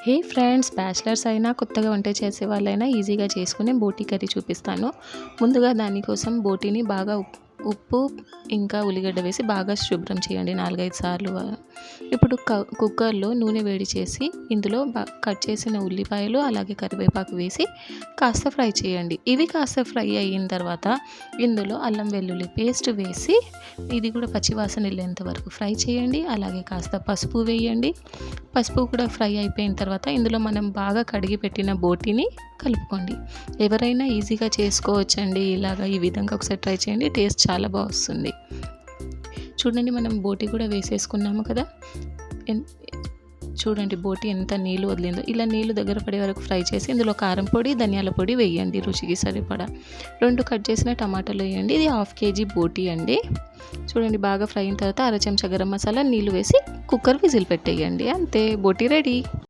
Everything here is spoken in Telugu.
హే ఫ్రెండ్స్, బ్యాచిలర్స్ అయినా కొత్తగా వంట చేసే వాళ్ళైనా ఈజీగా చేసుకునే బోటీ కర్రీ చూపిస్తాను. ముందుగా దానికోసం బోటీని బాగా ఉప్పు ఇంకా ఉల్లిగడ్డ వేసి బాగా శుభ్రం చేయండి 4-5 సార్లు. ఇప్పుడు కుక్కర్లో నూనె వేడి చేసి ఇందులో కట్ చేసిన ఉల్లిపాయలు అలాగే కరివేపాకు వేసి కాస్త ఫ్రై చేయండి. ఇవి కాస్త ఫ్రై అయిన తర్వాత ఇందులో అల్లం వెల్లుల్లి పేస్ట్ వేసి ఇది కూడా పచ్చివాసన వెళ్ళేంత వరకు ఫ్రై చేయండి. అలాగే కాస్త పసుపు వేయండి. పసుపు కూడా ఫ్రై అయిపోయిన తర్వాత ఇందులో మనం బాగా కడిగి పెట్టిన బోటీని కలుపుకోండి. ఎవరైనా ఈజీగా చేసుకోవచ్చండి. ఈ విధంగా ఒకసారి ట్రై చేయండి, టేస్ట్ చాలా బాగా వస్తుంది. చూడండి, మనం బోటీ కూడా వేసేసుకున్నాము కదా. చూడండి బోటీ ఎంత నీళ్ళు వదిలిందో. ఇలా నీళ్ళు దగ్గర పడే వరకు ఫ్రై చేసి ఇందులో కారం పొడి, ధనియాల పొడి వేయండి రుచికి సరిపడా. 2 కట్ చేసిన టమాటాలు వేయండి. ఇది 1/2 kg బోటీ అండి. చూడండి, బాగా ఫ్రై అయిన తర్వాత అర చెంచా గరం మసాలా, నీళ్ళు వేసి కుక్కర్ విజిల్ పెట్టేయండి. అంతే, బోటీ రెడీ.